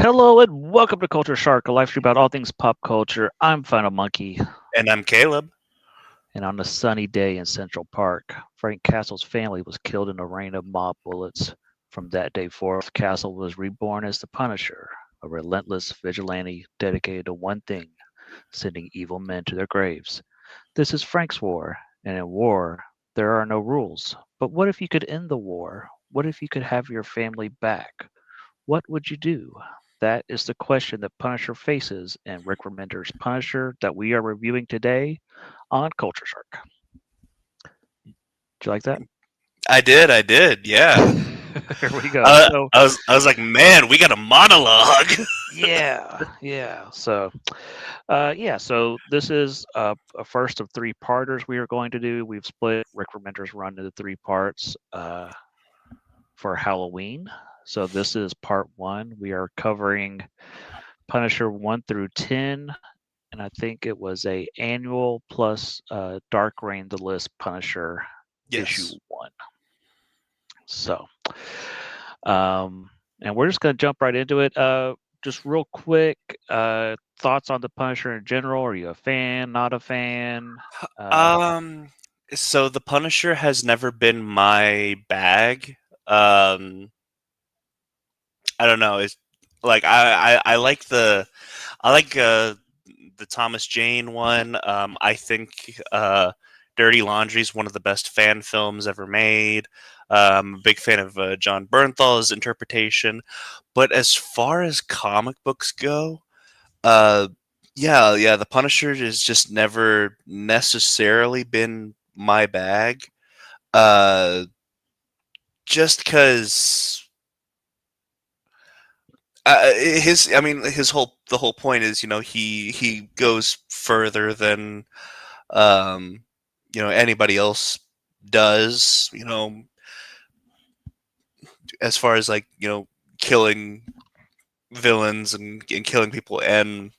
Hello and welcome to Culture Shark, a live stream about all things pop culture. I'm Final Monkey, And I'm Caleb. and on a sunny day in Central Park, Frank Castle's family was killed in a rain of mob bullets. From that day forth, Castle was reborn as the Punisher, a relentless vigilante dedicated to one thing: sending evil men to their graves. This is Frank's war, and in war, there are no rules. But what if you could end the war? What if you could have your family back? What would you do? That is the question that Punisher faces in Rick Remender's Punisher that we are reviewing today on Culture Shark. Do you like that? I did, yeah. Here we go. So, I was like, man, we got a monologue. yeah. So this is a first of three parters we are going to do. We've split Rick Remender's run into three parts for Halloween. So this is part one. We are covering Punisher 1 through 10, and I think it was a annual plus Dark Reign the List Punisher issue Yes. 1. So, and we're just going to jump right into it. Just real quick, thoughts on the Punisher in general. Are you a fan? Not a fan? Uh, Um, so the Punisher has never been my bag. Um, I don't know. It's like I like I like the Thomas Jane one. I think Dirty Laundry is one of the best fan films ever made. I'm a big fan of John Bernthal's interpretation. But as far as comic books go, uh, yeah, the Punisher has just never necessarily been my bag. Uh, just because I mean, the whole point is, he goes further than um, anybody else does. As far as like killing villains and killing people, and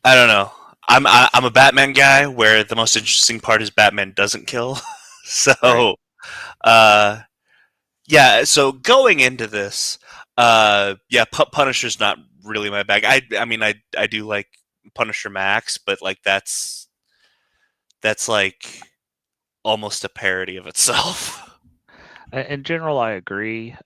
I don't know. I'm a Batman guy where the most interesting part is Batman doesn't kill. right. So uh, yeah. So going into this, yeah, Punisher's not really my bag. I mean I do like Punisher Max, but like that's like almost a parody of itself. In general, I agree.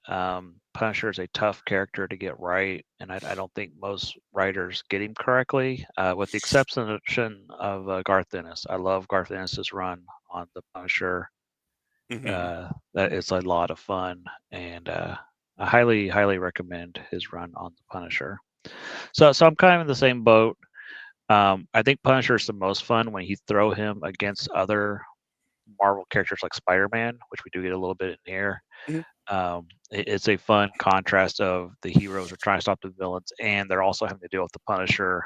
Punisher is a tough character to get right, and I don't think most writers get him correctly, with the exception of Garth Ennis. I love Garth Ennis's run on the Punisher. Hmm. That is a lot of fun, and I highly recommend his run on the Punisher. So I'm kind of in the same boat. I think Punisher is the most fun when you throw him against other Marvel characters like Spider-Man, which we do get a little bit in here. It's a fun contrast of the heroes are trying to stop the villains, and they're also having to deal with the Punisher.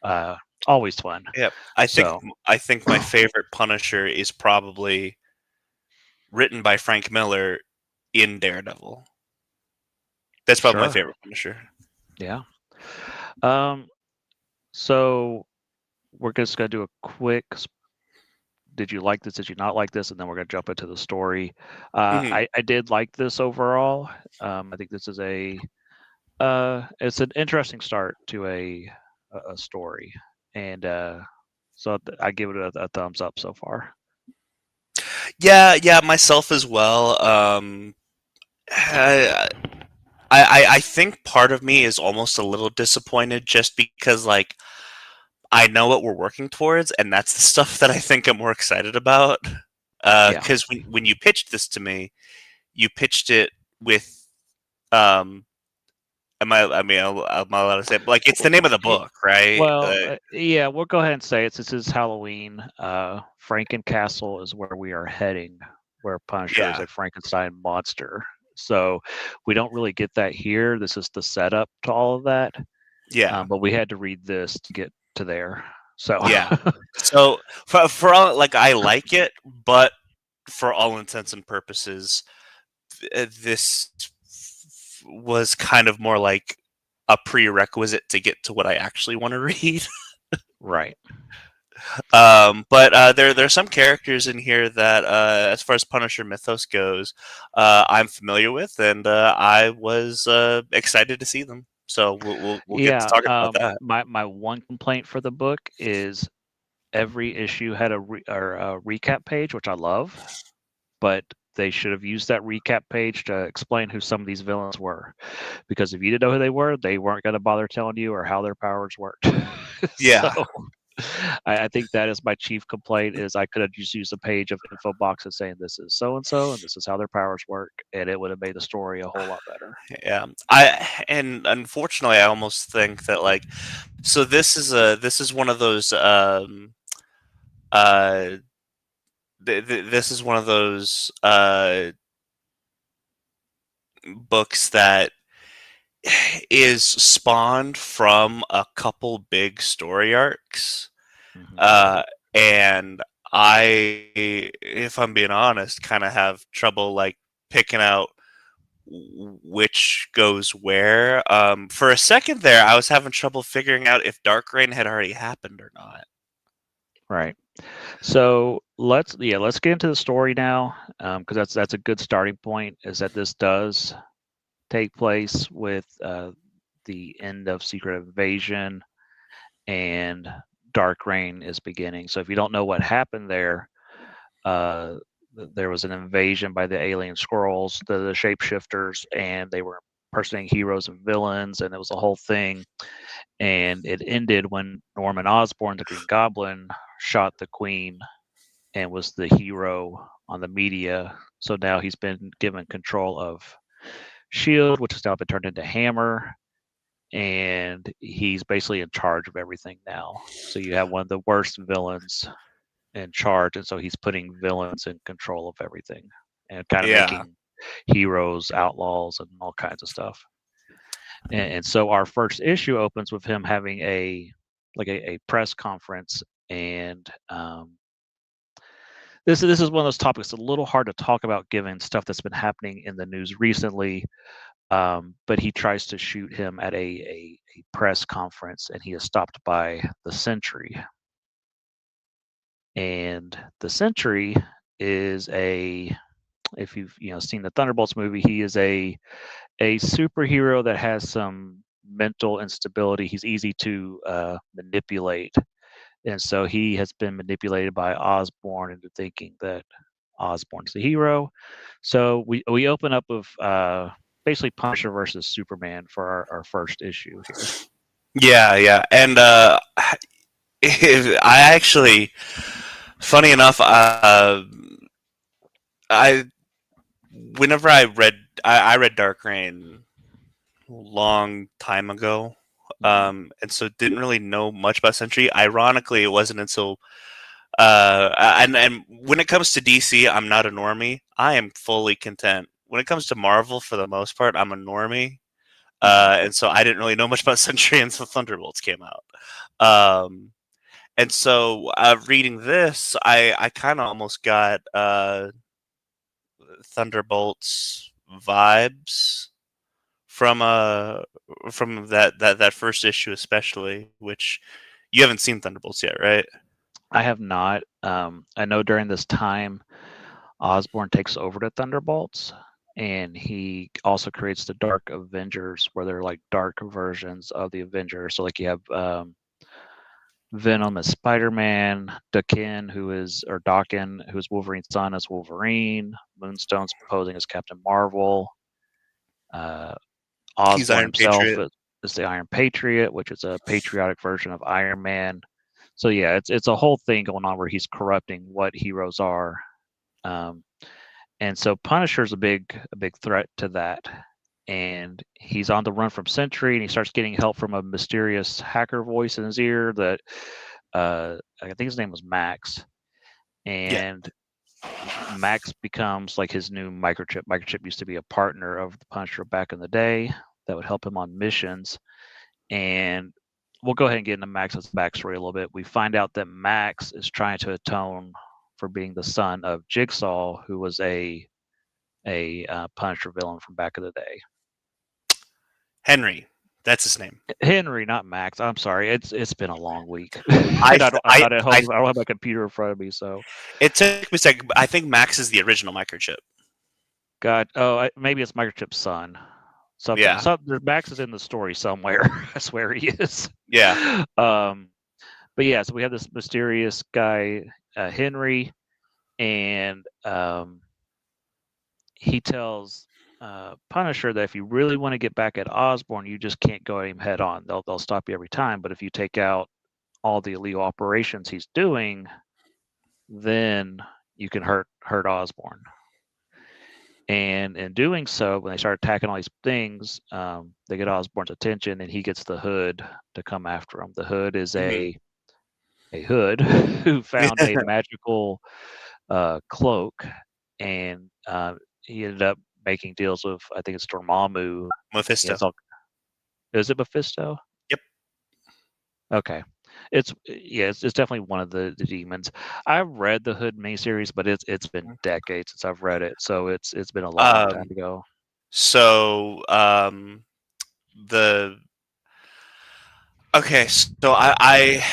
Uh, Always fun. Yeah, So I think my favorite Punisher is probably written by Frank Miller in Daredevil. That's probably my sure, favorite Punisher. yeah. Um, so we're just gonna do a quick. Did you like this? Did you not like this? And then we're gonna jump into the story. Hmm. I did like this overall. I think this is it's an interesting start to a story, and so I give it a thumbs up so far. Yeah, myself as well. I, I think part of me is almost a little disappointed just because like I know what we're working towards, and that's the stuff that I think I'm more excited about. Yeah. Because when you pitched this to me, you pitched it with I mean, am I allowed to say it? Like it's the name of the book, right? Yeah, we'll go ahead and say it. Since it's Halloween, Frankencastle is where we are heading, where Punisher is Yeah, a Frankenstein monster. So we don't really get that here. This is the setup to all of that. yeah, But we had to read this to get to there. So yeah. So for all like I like it, but for all intents and purposes, this was kind of more like a prerequisite to get to what I actually want to read. right. But there's some characters in here that, as far as Punisher mythos goes, I'm familiar with, and I was excited to see them. So we'll get to Yeah, talking about that. my one complaint for the book is every issue had a recap page, which I love, but they should have used that recap page to explain who some of these villains were. Because if you didn't know who they weren't going to bother telling you or how their powers worked. So Yeah, I think that is my chief complaint is I could have just used a page of info boxes saying this is so and so and this is how their powers work, and it would have made the story a whole lot better. yeah. And unfortunately, I almost think that like, so this is one of those uh this is one of those books that is spawned from a couple big story arcs. Hmm. Uh, and I, if I'm being honest, kind of have trouble like picking out which goes where. For a second there, I was having trouble figuring out if Dark Reign had already happened or not. Right. So let's get into the story now, because that's a good starting point. Is that this does take place with the end of Secret Invasion and Dark Reign is beginning. So if you don't know what happened there, uh, there was an invasion by the alien squirrels, the shapeshifters, and they were impersonating heroes and villains, and it was a whole thing. And it ended when Norman Osborn, the Green Goblin, shot the Queen and was the hero on the media. So now he's been given control of Shield, which has now been turned into Hammer, and he's basically in charge of everything now. So you have one of the worst villains in charge, and so he's putting villains in control of everything and kind of Yeah, making heroes outlaws and all kinds of stuff. And so our first issue opens with him having a press conference, and this is one of those topics that's a little hard to talk about given stuff that's been happening in the news recently. But he tries to shoot him at a press conference, and he is stopped by the Sentry. And the Sentry is if you've seen the Thunderbolts movie, he is a superhero that has some mental instability. He's easy to manipulate, and so he has been manipulated by Osborn into thinking that Osborn's the hero. So we open up with basically Punisher versus Superman for our first issue here. yeah, yeah. And I actually, funny enough, I whenever I read Dark Reign a long time ago, Mhm. and so didn't really know much about Sentry. Ironically, it wasn't until and when it comes to DC, I'm not a normie. I am fully content. When it comes to Marvel, for the most part, I'm a normie. Mhm. And so I didn't really know much about Sentry until Thunderbolts came out. And so reading this, I kind of almost got Thunderbolts vibes from that first issue, especially, which you haven't seen Thunderbolts yet, right? I have not. I know during this time, Osborn takes over the Thunderbolts, and he also creates the Dark Avengers, where they're like dark versions of the Avengers. So like you have Venom as Spider-Man, Daken, who is Wolverine's son, as Wolverine. Moonstone's posing as Captain Marvel. Uh, He's Osborn Iron himself Patriot. is the Iron Patriot, which is a patriotic version of Iron Man. So yeah, it's a whole thing going on where he's corrupting what heroes are, um, and so Punisher's a big threat to that. And he's on the run from Sentry, and he starts getting help from a mysterious hacker voice in his ear that I think his name was Max, Yeah. and Max becomes like his new microchip. Microchip used to be a partner of the Punisher back in the day that would help him on missions. And we'll go ahead and get into Max's backstory a little bit. We find out that Max is trying to atone for being the son of Jigsaw, who was a Punisher villain from back in the day. Henry. That's his name. Henry, not Max. I'm sorry. It's been a long week, I, and I'm I, not at I, home. I don't have my computer in front of me, so it took me a second. I think Max is the original microchip. God. Oh, maybe it's Microchip's son. Something. Yeah. Max is in the story somewhere. I swear he is. Yeah. Um, but yeah, so we have this mysterious guy, Henry, and he tells Punisher that if you really want to get back at Osborn, you just can't go at him head on. They'll stop you every time. But if you take out all the illegal operations he's doing, then you can hurt Osborn. And in doing so, when they start attacking all these things, they get Osborn's attention, and he gets the Hood to come after him. The Hood is Hmm. a Hood who found a magical cloak, and he ended up making deals with, I think it's Dormammu. He Mephisto. has all. Is it Mephisto? Yep. Okay. It's definitely one of the demons. I've read the Hood miniseries, but it's been decades since I've read it, so it's been a long time Um. ago. So the okay. So I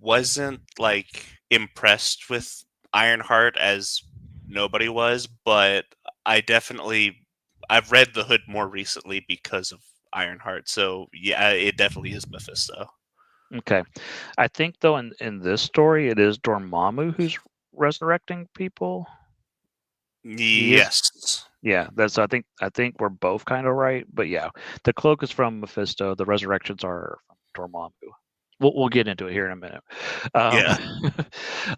wasn't like impressed with Ironheart as nobody was, but I've read The Hood more recently because of Ironheart. So yeah, it definitely is Mephisto. Okay. I think though in this story it is Dormammu who's resurrecting people. He is. Yes. Yeah, that's I think we're both kind of right, but yeah, the cloak is from Mephisto. The resurrections are from Dormammu. We'll get into it here in a minute. Um, Yeah.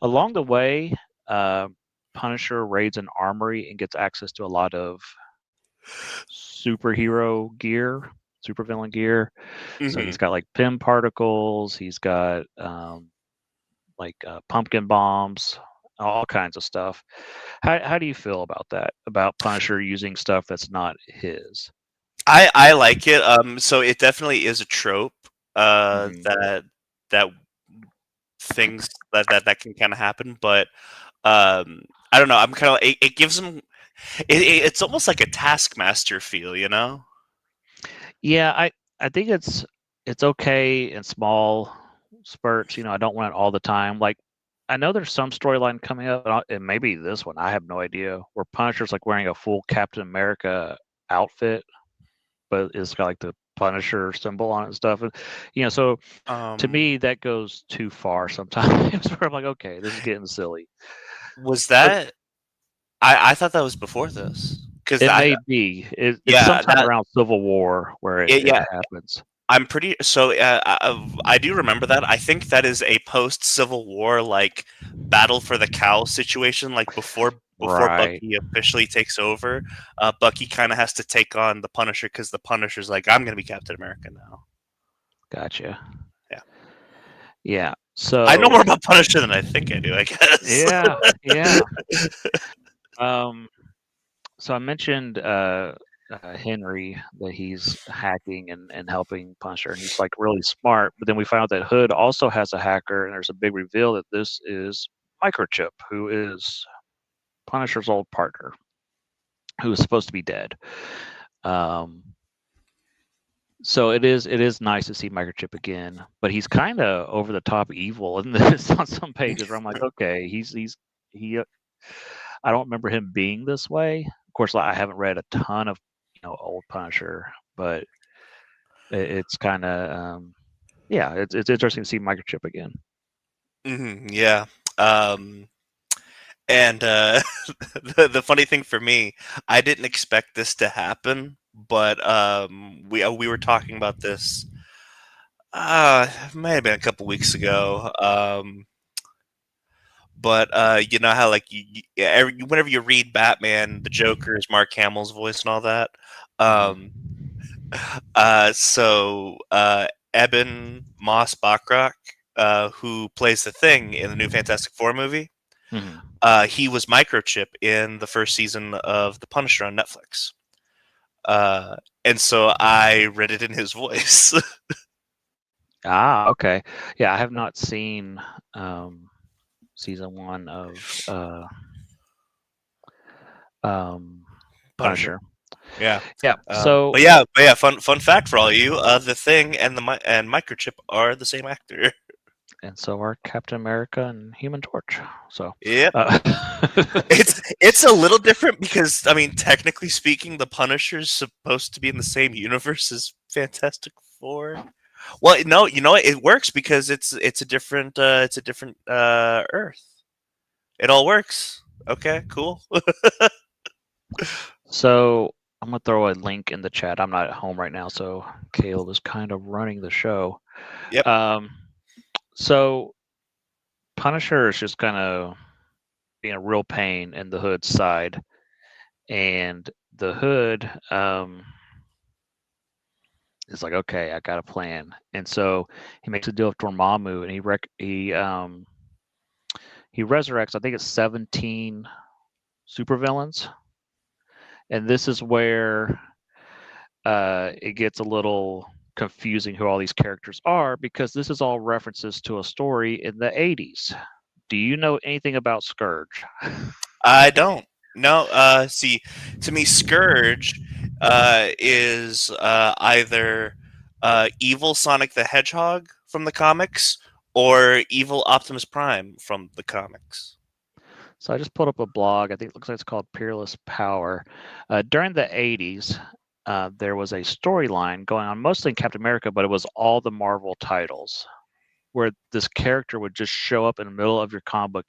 along the way, uh, Punisher raids an armory and gets access to a lot of superhero gear, supervillain gear. So Hmm. he's got like Pym particles. He's got like pumpkin bombs, all kinds of stuff. How do you feel about that? About Punisher using stuff that's not his? I like it. So it definitely is a trope. Hmm. That that things that can kind of happen, but I don't know. I'm kind of it gives them it's almost like a Taskmaster feel, you know? Yeah, I think it's okay in small spurts. I don't want it all the time. Like I know there's some storyline coming up, and maybe this one. I have no idea. Where Punisher's like wearing a full Captain America outfit, but it's got like the Punisher symbol on it and stuff. And so to Um, me that goes too far sometimes. Where I'm like, okay, this is getting silly. was But that I thought that was before this because it I may be. It's yeah sometime that around Civil War where it yeah happens. I'm pretty so I do remember that. I think that is a post Civil War like battle for the cow situation. Like before Right. Bucky officially takes over, Bucky kind of has to take on the Punisher because the Punisher's like, I'm gonna be Captain America now. Gotcha. Yeah, Yeah. I know So more about Punisher than I think I do. I guess. yeah, yeah. Um, so I mentioned Henry that he's hacking and helping Punisher, and he's like really smart. But then we found out that Hood also has a hacker, and there's a big reveal that this is Microchip, who is Punisher's old partner, who is supposed to be dead. Um, so it is nice to see Microchip again, but he's kind of over the top evil in this on some pages where I'm like, okay, he. I don't remember him being this way. Of course, like, I haven't read a ton of old Punisher, but it's kind of yeah, it's interesting to see Microchip again. Yeah. Um, and the funny thing for me, I didn't expect this to happen, but we were talking about this. It may have been a couple weeks ago. But you know how like whenever you read Batman, the Joker is Mark Hamill's voice and all that. Um, Hmm. so Eben Moss Bachrach, who plays the Thing in the new Fantastic Four movie, Hmm. he was Microchip in the first season of The Punisher on Netflix. Uh, and so I read it in his voice. Ah, okay. Yeah, I have not seen season one of um, Punisher. Punisher. Yeah. Yeah, so But yeah. Fun fact for all you: the Thing and and Microchip are the same actor. and so are Captain America and Human Torch. So, Yep. uh, It's a little different because I mean, technically speaking, the Punisher's supposed to be in the same universe as Fantastic Four. Well, no, you know what? It works because it's a different Earth. It all works. Okay, cool. so I'm gonna throw a link in the chat. I'm not at home right now, so Caleb is kind of running the show. Yep. Um, so Punisher is just kind of being a real pain in the Hood's side, and the Hood is like, okay, I got a plan, and so he makes a deal with Dormammu, and he resurrects. I think it's 17 supervillains, and this is where it gets a little confusing who all these characters are because this is all references to a story in the 80s. Do you know anything about Scourge? I don't. No. See, to me, Scourge is either evil Sonic the Hedgehog from the comics or evil Optimus Prime from the comics. So I just pulled up a blog. I think it looks like it's called Peerless Power. During the 80s, there was a storyline going on mostly in Captain America, but it was all the Marvel titles where this character would just show up in the middle of your comic book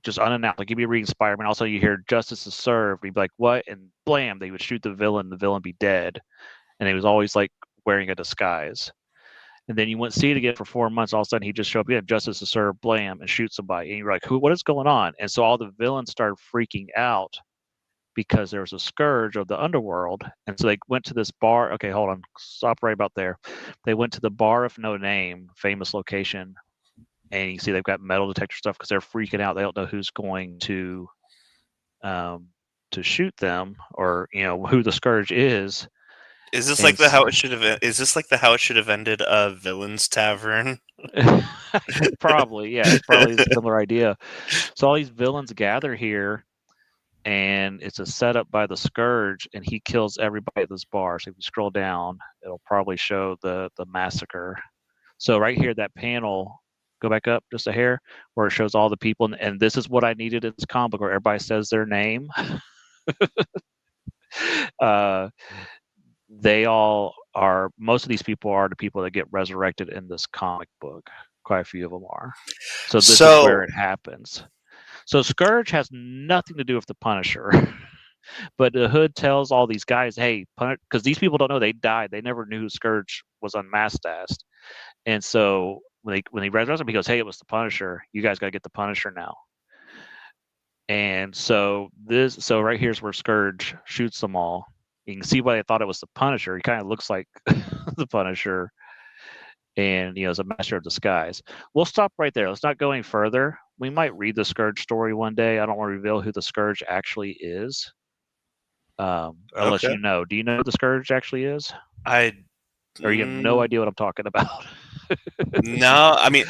just unannounced. Like you'd be reading Spider-Man, also you hear "Justice is served." You'd be like, "What?" And blam, they would shoot the villain. The villain be dead, and he was always like wearing a disguise. And then you wouldn't see it again for 4 months. All of a sudden, he just show up again, "Justice is served," blam, and shoot somebody. And you're like, "Who? What is going on?" And so all the villains started freaking out because there was a scourge of the underworld. And so they went to this bar. Okay, hold on, stop right about there. They went to the Bar of No Name, famous location, and you see they've got metal detector stuff because they're freaking out. They don't know who's going um, to shoot them or who the scourge is. Is this like And the how it should have? Is this like the how it should have ended? Villains Tavern. probably, yeah, it's probably a similar idea. So all these villains gather here, and it's a setup by the scourge, and he kills everybody at this bar. So if you scroll down, it'll probably show the massacre. So right here, that panel, go back up just a hair, where it shows all the people, and this is what I needed in this comic book, where everybody says their name. uh, they all are. Most of these people are the people that get resurrected in this comic book. Quite a few of them are. So this is where So it happens. So Scourge has nothing to do with the Punisher. But the Hood tells all these guys, "Hey, because these people don't know they died. They never knew Scourge was unmasked." And so when he resurrects him, he goes, "Hey, it was the Punisher. You guys got to get the Punisher now." And so right here's where Scourge shoots them all. You can see why they thought it was the Punisher. He kind of looks like the Punisher, and is a master of disguise. We'll stop right there. Let's not go any further. We might read the Scourge story one day. I don't want to reveal who the Scourge actually is, unless okay, you know. Do you know who the Scourge actually is, I or you have no mm, idea what I'm talking about? no. I mean,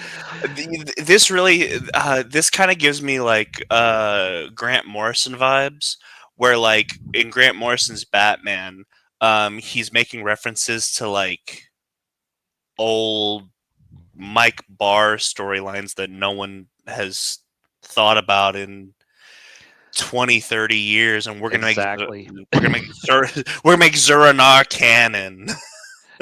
this really this kind of gives me like Grant Morrison vibes, where like in Grant Morrison's Batman, he's making references to like old Mike Barr storylines that no one has thought about in 20, 30 years, and Exactly. we're gonna make we're gonna make Zuranar canon.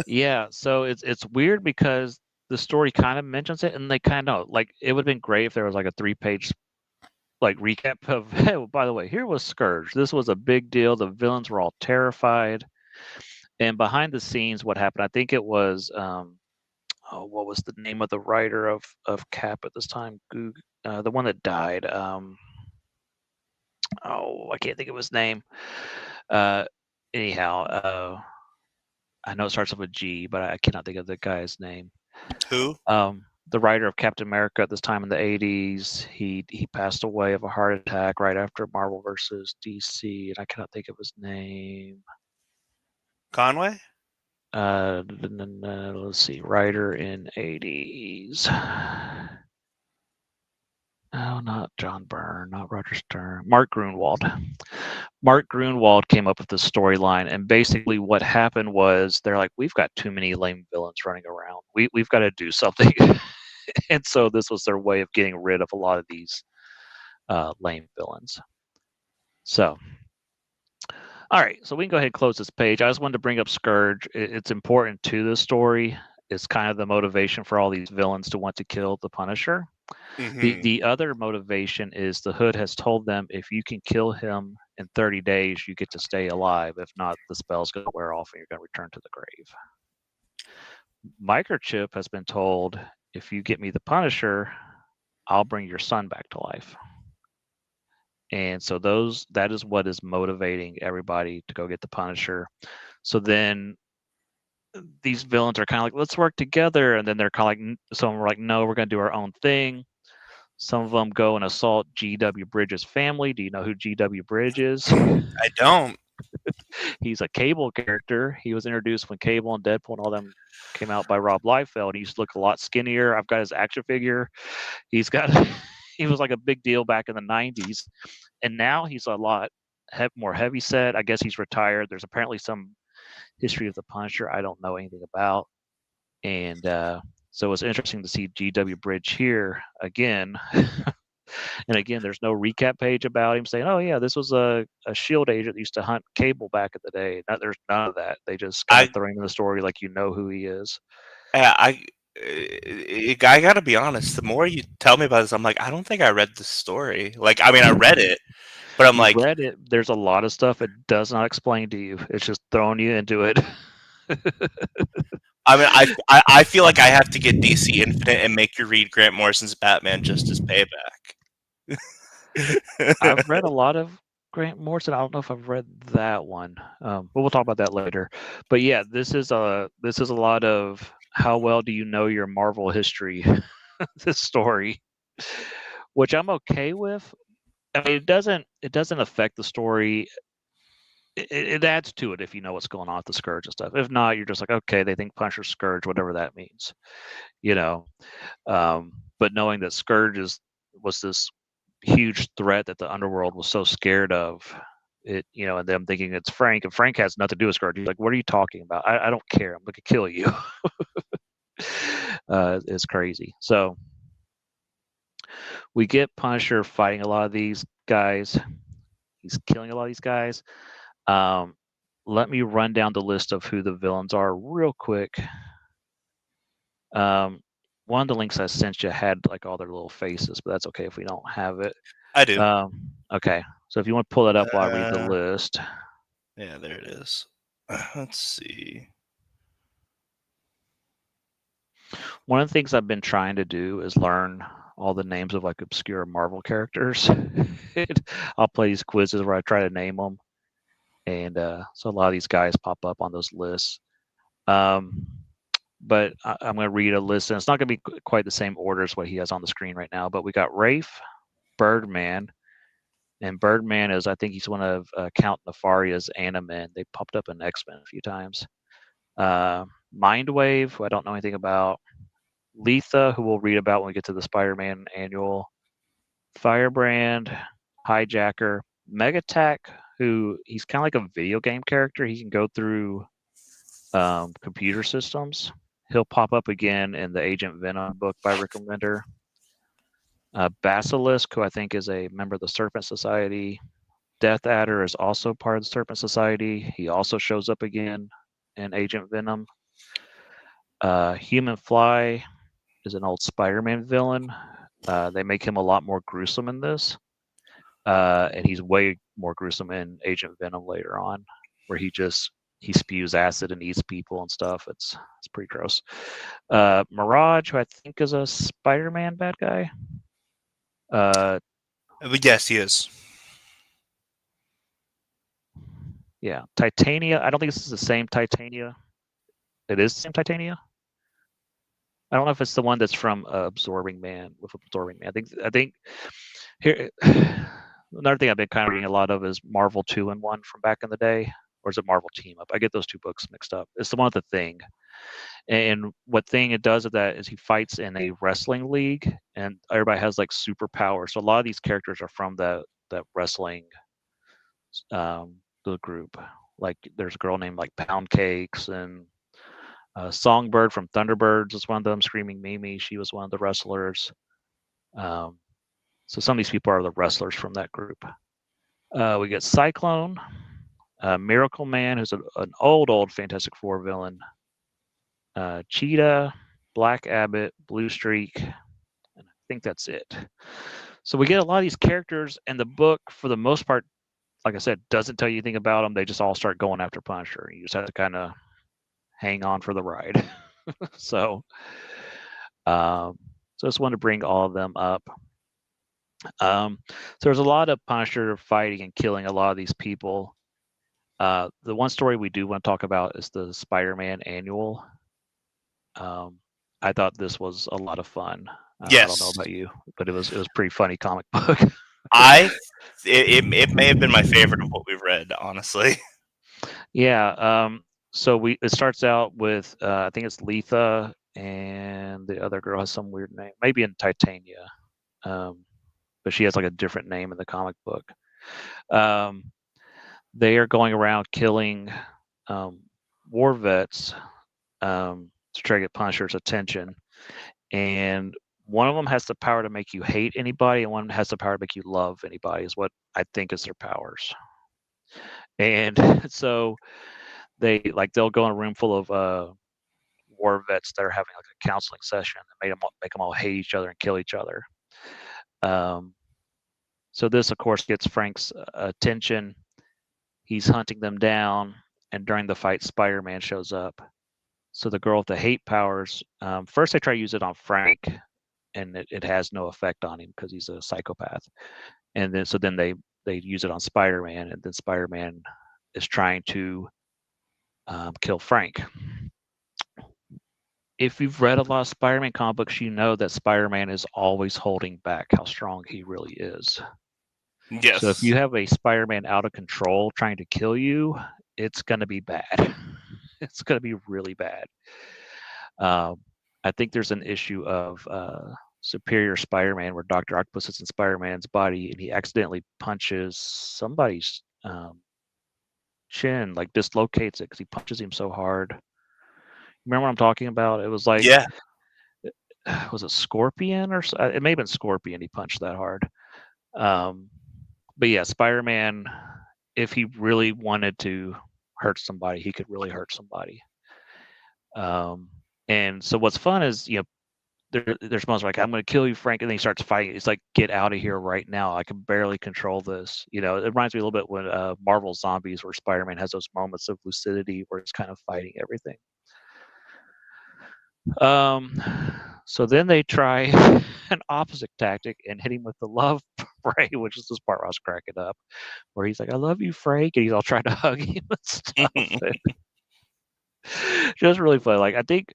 Yeah, so it's weird because the story kind of mentions it, and they kind of like it would have been great if there was like a 3-page like recap of, hey, well, by the way, here was Scourge. This was a big deal. The villains were all terrified, and behind the scenes, what happened? I think it was what was the name of the writer of Cap at this time? The one that died. I can't think of his name. Uh, anyhow, I know it starts off with G, but I cannot think of the guy's name. Who? The writer of Captain America at this time in the 80s, he passed away of a heart attack right after Marvel versus DC, and I cannot think of his name. Conway? Let's see, writer in 80s. Oh, not John Byrne, not Roger Stern. Mark Grunwald. Mark Grunwald came up with this storyline, and basically what happened was they're like, we've got too many lame villains running around. We've got to do something. And so this was their way of getting rid of a lot of these lame villains. So, all right, so we can go ahead and close this page. I just wanted to bring up Scourge. It's important to the story. It's kind of the motivation for all these villains to want to kill the Punisher. The Hmm. the other motivation is the Hood has told them if you can kill him in 30 days, you get to stay alive. If not, the spell's going to wear off and you're going to return to the grave. Microchip has been told if you get me the Punisher, I'll bring your son back to life. And so that is what is motivating everybody to go get the Punisher. So then these villains are kind of like, let's work together, and then they're kind of like, some are like, no, we're going to do our own thing. Some of them go and assault G.W. Bridges' family. Do you know who G.W. Bridge is? I don't. He's a Cable character. He was introduced when Cable and Deadpool and all them came out by Rob Liefeld. He used to look a lot skinnier. I've got his action figure. He's got he was like a big deal back in the 90s, and now he's a lot more heavy set. I guess he's retired. There's apparently some history of the Punisher I don't know anything about, and so it's interesting to see GW Bridge here again. And again, there's no recap page about him saying, "Oh yeah, this was a Shield agent that used to hunt Cable back in the day." There's none of that. They just kind of I throw him in the story like you know who he is. I gotta be honest. The more you tell me about this, I'm like, I don't think I read the story. Like, I mean, I read it, but I'm You've like, read it. There's a lot of stuff it does not explain to you. It's just throwing you into it. I mean, I feel like I have to get DC Infinite and make you read Grant Morrison's Batman just as payback. I've read a lot of Grant Morrison. I don't know if I've read that one, but we'll talk about that later. But yeah, this is a lot of how well do you know your Marvel history? This story, which I'm okay with. I mean, it doesn't affect the story. It adds to it if you know what's going on with the Scourge and stuff. If not, you're just like, okay, they think Punisher Scourge, whatever that means, you know. But knowing that Scourge was this huge threat that the underworld was so scared of, it, you know, and them thinking it's Frank, and Frank has nothing to do with Scourge. He's like, what are you talking about? I don't care. I'm gonna kill you. It's crazy. So we get Punisher fighting a lot of these guys. He's killing a lot of these guys. Um, Let me run down the list of who the villains are real quick. Um, one of the links I sent you had like all their little faces, but that's okay if we don't have it. I do. Okay, so if you want to pull that up while I read the Uh, list. yeah, there it is. Let's see. One of the things I've been trying to do is learn all the names of like obscure Marvel characters. I'll play these quizzes where I try to name them, and so a lot of these guys pop up on those lists. Um, but I'm going to read a list, and it's not going to be quite the same order as what he has on the screen right now. But we got Rafe, Birdman, and Birdman is, I think he's one of Count Nefaria's Animen. They popped up in X-Men a few times. Mindwave, who I don't know anything about. Letha, who we'll read about when we get to the Spider-Man annual. Firebrand, Hijacker, Megatech, who he's kind of like a video game character. He can go through computer systems. He'll pop up again in the Agent Venom book by Rick Remender. Basilisk, who I think is a member of the Serpent Society. Death Adder is also part of the Serpent Society. He also shows up again in Agent Venom. Human Fly is an old Spider-Man villain. They make him a lot more gruesome in this, and he's way more gruesome in Agent Venom later on, where he spews acid and eats people and stuff. It's pretty gross. Mirage, who I think is a Spider-Man bad guy. Yes, he is. Yeah, Titania. I don't think this is the same Titania. It is the same Titania. I don't know if it's the one that's from Absorbing Man with Absorbing Man. I think here another thing I've been kind of reading a lot of is Marvel 2-in-1 from back in the day, or is it Marvel Team Up? I get those two books mixed up. It's the one with the Thing, and what Thing it does with that is he fights in a wrestling league, and everybody has like superpowers. So a lot of these characters are from that wrestling the group. Like there's a girl named like Pound Cakes and Songbird from Thunderbirds was one of them. Screaming Mimi, she was one of the wrestlers. Um, so some of these people are the wrestlers from that group. We get Cyclone, Miracle Man, who's an old Fantastic Four villain. Cheetah, Black Abbott, Blue Streak, and I think that's it. So we get a lot of these characters, and the book, for the most part, like I said, doesn't tell you anything about them. They just all start going after Punisher. You just have to kind of hang on for the ride. so, um, so I just wanted to bring all of them up. So there's a lot of Punisher fighting and killing a lot of these people. The one story we do want to talk about is the Spider-Man annual. Um, I thought this was a lot of fun. I don't know Yes, about you, but it was pretty funny comic book. I it may have been my favorite of what we've read, honestly. yeah. So it starts out with I think it's Letha and the other girl has some weird name, maybe in Titania, um, but she has like a different name in the comic book. Um, they are going around killing um, war vets to try to get Punisher's attention, and one of them has the power to make you hate anybody, and one has the power to make you love anybody. Is what I think is their powers. And so they'll go in a room full of war vets that are having like a counseling session and make them all hate each other and kill each other. Um, so this, of course, gets Frank's attention. He's hunting them down, and during the fight, Spider-Man shows up. So the girl with the hate powers, first they try to use it on Frank, and it has no effect on him because he's a psychopath. And then they use it on Spider-Man, and then Spider-Man is trying to kill Frank. If you've read a lot of Spider-Man comic books, you know that Spider-Man is always holding back how strong he really is. So if Yes. you have a Spider-Man out of control trying to kill you, it's going to be bad. It's going to be really bad. Um, I think there's an issue of Superior Spider-Man where Doctor Octopus is in Spider-Man's body and he accidentally punches somebody's chin, like dislocates it because he punches him so hard. Remember what I'm talking about? It was like, Yeah. was it Scorpion or it may have been Scorpion? He punched that hard. Um, but yeah, Spider-Man, if he really wanted to hurt somebody, he could really hurt somebody. Um, and so what's fun is, there's moments like, I'm going to kill you, Frank, and then he starts fighting. It's like, get out of here right now. I can barely control this. It reminds me a little bit when Marvel Zombies, where Spider-Man has those moments of lucidity where he's kind of fighting everything. Um, so then they try an opposite tactic and hit him with the love spray, which is this part where I was cracking up, where he's like, "I love you, Frank," and he's all trying to hug him and stuff. Just really funny. Like, I think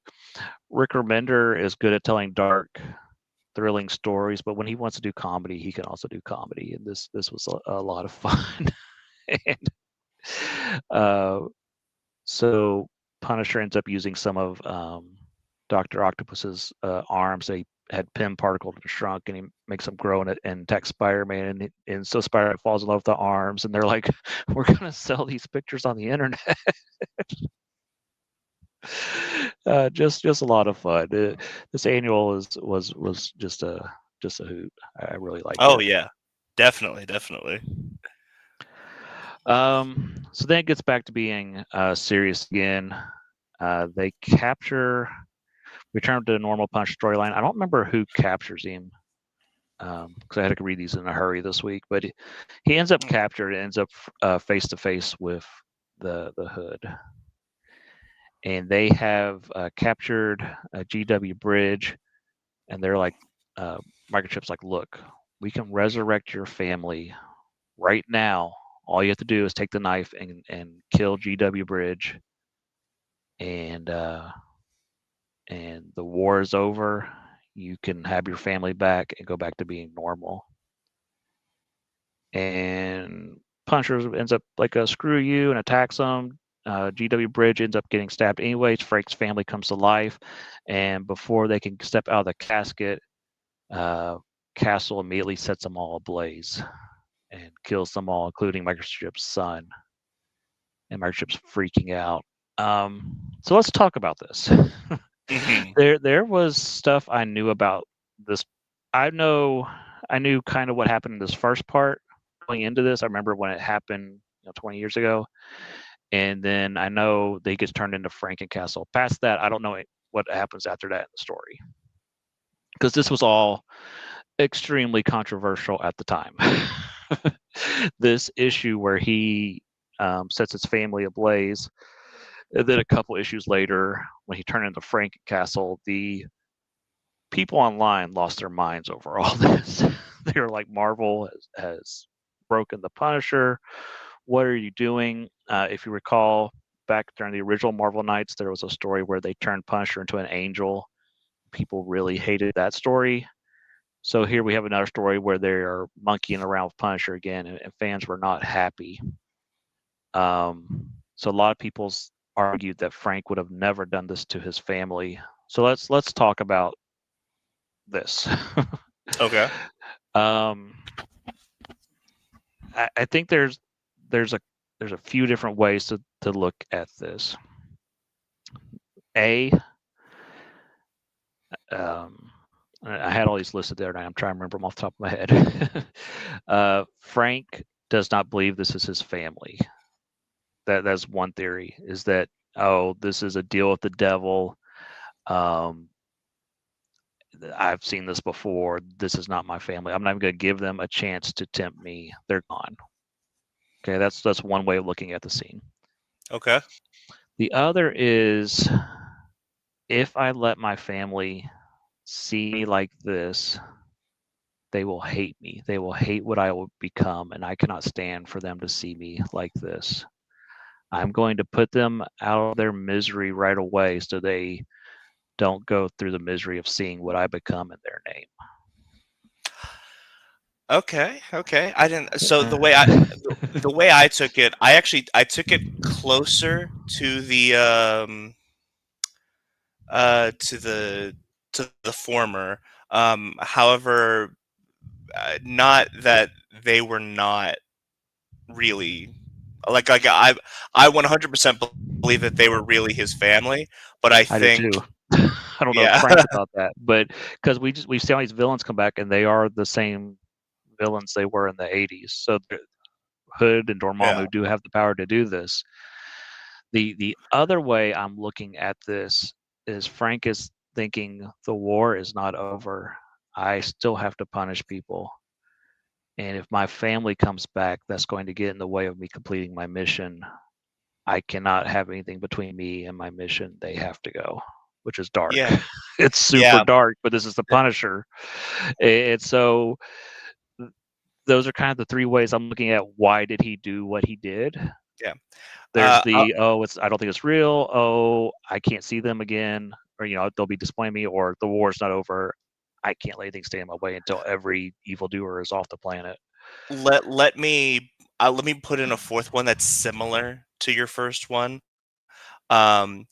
Rick Remender is good at telling dark, thrilling stories, but when he wants to do comedy, he can also do comedy, and this was a lot of fun. and uh, so Punisher ends up using some of Doctor Octopus's arms. They had Pym particled and shrunk, and he makes them grow in it and attacks Spider-Man, and so Spider-Man falls in love with the arms, and they're like, "We're gonna sell these pictures on the internet." Just a lot of fun. This annual was just a hoot. I really liked Oh it. yeah. Definitely, definitely. So then it gets back to being serious again. They return to the normal Punch storyline. I don't remember who captures him because I had to read these in a hurry this week. But he ends up captured and ends up face to face with the Hood, and they have captured a GW Bridge, and they're like, Microchip's like, look, we can resurrect your family right now. All you have to do is take the knife and kill GW Bridge, and the war is over. You can have your family back and go back to being normal. And Punisher ends up like, screw you, and attacks him. GW Bridge ends up getting stabbed anyways. Frank's family comes to life, and before they can step out of the casket, uh, Castle immediately sets them all ablaze and kills them all, including Microchip's son. And Microchip's freaking out. So let's talk about this. Hmm. There was stuff I knew about this. I know I knew kind of what happened in this first part going into this. I remember when it happened, 20 years ago, and then I know they gets turned into Frankencastle. Past that, I don't know what happens after that in the story because this was all extremely controversial at the time. This issue where he sets his family ablaze. And then a couple issues later, when he turned into Frankencastle, the people online lost their minds over all this. They were like, Marvel has broken the Punisher. What are you doing? If you recall, back during the original Marvel Knights, there was a story where they turned Punisher into an angel. People really hated that story. So here we have another story where they are monkeying around with Punisher again, and fans were not happy. So a lot of people argued that Frank would have never done this to his family. So let's talk about this. Okay. um, I think there's a there's a few different ways to look at this. A, um, I had all these listed there, and I'm trying to remember them off the top of my head. Frank does not believe this is his family. That's one theory. Is that, oh, this is a deal with the devil? Um, I've seen this before. This is not my family. I'm not even going to give them a chance to tempt me. They're gone. Okay, that's one way of looking at the scene. Okay. The other is, if I let my family see me like this, they will hate me. They will hate what I will become, and I cannot stand for them to see me like this. I'm going to put them out of their misery right away so they don't go through the misery of seeing what I become in their name. Okay. Okay. I didn't. So Uh, the way I took it, I took it closer to the to the former. However, not that they were not really like I 100% believe that they were really his family, but I I do think too. I don't know yeah. Frank about that, but because we see all these villains come back and they are the same villains they were in the 80s. So Hood and Yeah. Dormammu do have the power to do this. The other way I'm looking at this is Frank is thinking the war is not over. I still have to punish people. And if my family comes back, that's going to get in the way of me completing my mission. I cannot have anything between me and my mission. They have to go, which is dark. Yeah. It's super Yeah. dark, but this is the Punisher. And so those are kind of the three ways I'm looking at why did he do what he did. Yeah. There's Uh, the, oh, it's, I don't think it's real. Oh, I can't see them again, or they'll be disappointing me, or the war's not over. I can't let anything stand in my way until every evildoer is off the planet. let me put in a fourth one that's similar to your first one. Um,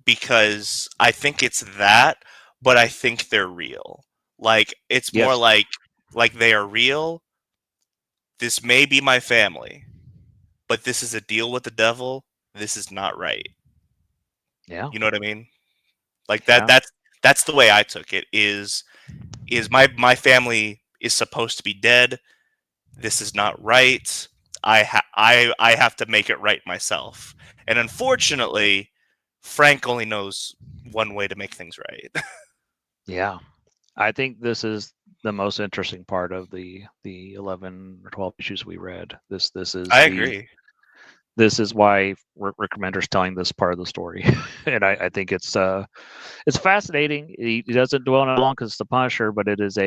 because I think it's that, but I think they're real. Like it's more Yes. like they are real. This may be my family, but this is a deal with the devil. This is not right. Yeah. You know what I mean? Like that. Yeah. That's the way I took it. Is my family is supposed to be dead. This is not right. I have to make it right myself. And unfortunately, Frank only knows one way to make things right. Yeah. I think this is the most interesting part of the 11 or 12 issues we read. This is I the agree. this is why Rick Remender's telling this part of the story, and I think it's fascinating. He doesn't dwell on it long because it's the Punisher, but it's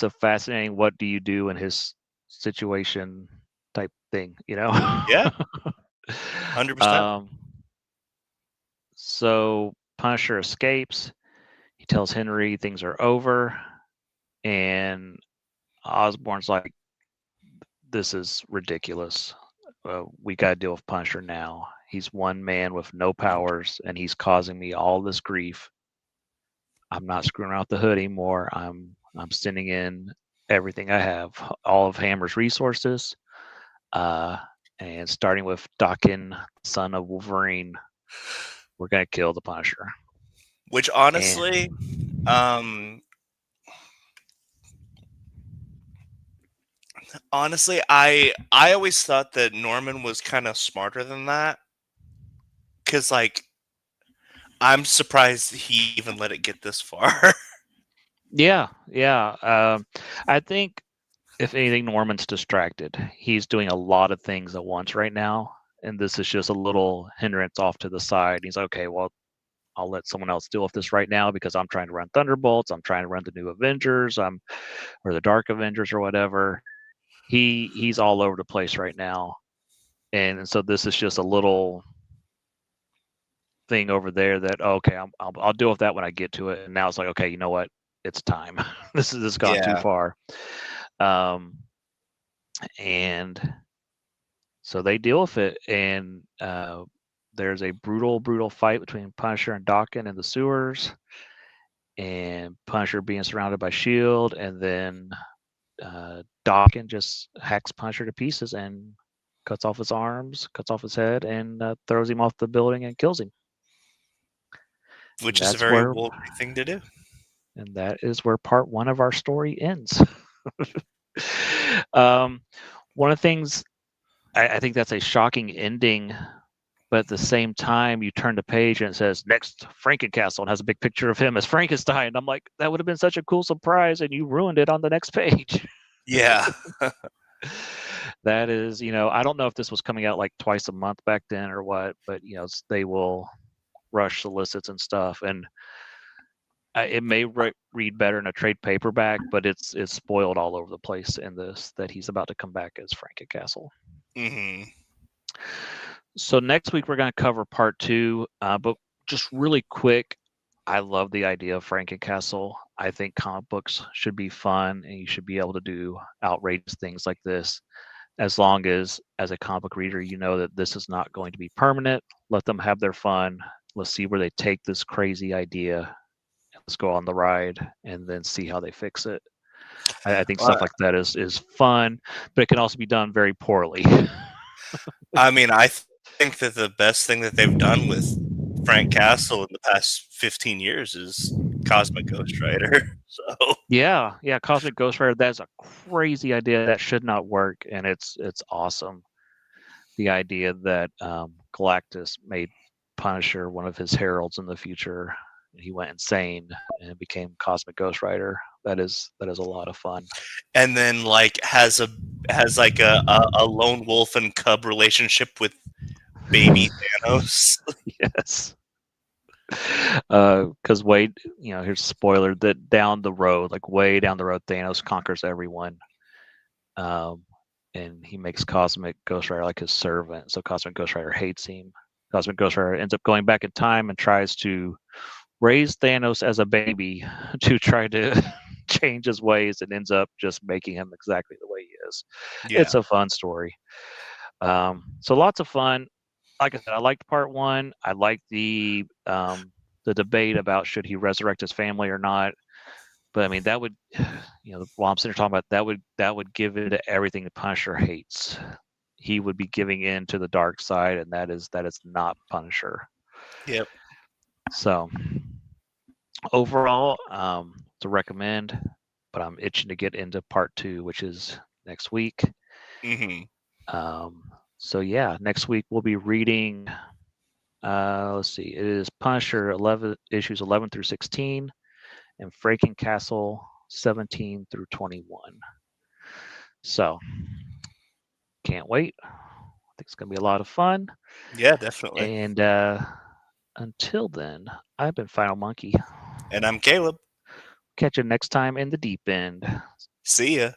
a fascinating what do you do in his situation type thing, Yeah, 100%. um, so Punisher escapes. He tells Henry things are over, and Osborn's like, "This is ridiculous. We got to deal with Punisher now. He's one man with no powers, and he's causing me all this grief. I'm not screwing around with the Hood anymore. I'm sending in everything I have, all of Hammer's resources. Uh, And starting with Dakin, son of Wolverine, we're gonna kill the Punisher. Which And um, honestly, I always thought that Norman was kind of smarter than that. Cause like I'm surprised he even let it get this far. yeah, yeah. I think if anything, Norman's distracted. He's doing a lot of things at once right now, and this is just a little hindrance off to the side. He's like, okay, well, I'll let someone else deal with this right now because I'm trying to run Thunderbolts. I'm trying to run the new Avengers. Or the Dark Avengers or whatever. He's all over the place right now, and so this is just a little thing over there that okay, I'll deal with that when I get to it. And now it's like okay, you know what? It's time. This has gone too Yeah, far. Um, and so they deal with it, and there's a brutal fight between Punisher and Daken in the sewers, and Punisher being surrounded by Shield, and then Daken just hacks Punisher to pieces and cuts off his arms, cuts off his head, and throws him off the building and kills him. And which is a that's very where Wolverine thing to do. and that is where part one of our story ends. um, one of the things I think that's a shocking ending, but at the same time, you turn the page and it says next Frankencastle and has a big picture of him as Frankenstein. I'm like, that would have been such a cool surprise, and you ruined it on the next page. Yeah. That is, I don't know if this was coming out like twice a month back then or what, but they will rush solicits and stuff, and it may read better in a trade paperback, but it's spoiled all over the place in this that he's about to come back as Frankencastle. Hmm. So next week we're going to cover part two, but just really quick, I love the idea of Frankencastle. I think comic books should be fun, and you should be able to do outrageous things like this. As long as a comic book reader, you know that this is not going to be permanent. Let them have their fun. Let's see where they take this crazy idea. Let's go on the ride and then see how they fix it. I think Uh, stuff like that is fun, but it can also be done very poorly. I mean, think that the best thing that they've done with Frank Castle in the past 15 years is Cosmic Ghost Rider. So Yeah, Cosmic Ghost Rider. That's a crazy idea that should not work, and it's awesome. The idea that Galactus made Punisher one of his heralds in the future. He went insane and became Cosmic Ghost Rider. That is a lot of fun. and then like has like a lone wolf and cub relationship with baby Thanos. Yes. Because Wade, here's a spoiler that down the road, like way down the road, Thanos conquers everyone. Um, and he makes Cosmic Ghost Rider like his servant. So Cosmic Ghost Rider hates him. Cosmic Ghost Rider ends up going back in time and tries to raise Thanos as a baby to try to change his ways, and ends up just making him exactly the way he is. Yeah. It's a fun story. So lots of fun. Like I said, I liked part one. I liked the debate about should he resurrect his family or not. But I mean, that would, while I'm sitting here talking about that would give into everything the Punisher hates. He would be giving in to the dark side, and that is not Punisher. Yep. So overall, to recommend, but I'm itching to get into part two, which is next week. Hmm. So yeah, next week we'll be reading. Let's see, it is Punisher 11 issues 11 through 16, and Frankencastle 17 through 21. So can't wait. I think it's gonna be a lot of fun. Yeah, definitely. And until then, I've been Final Monkey. And I'm Caleb. Catch you next time in the deep end. See ya.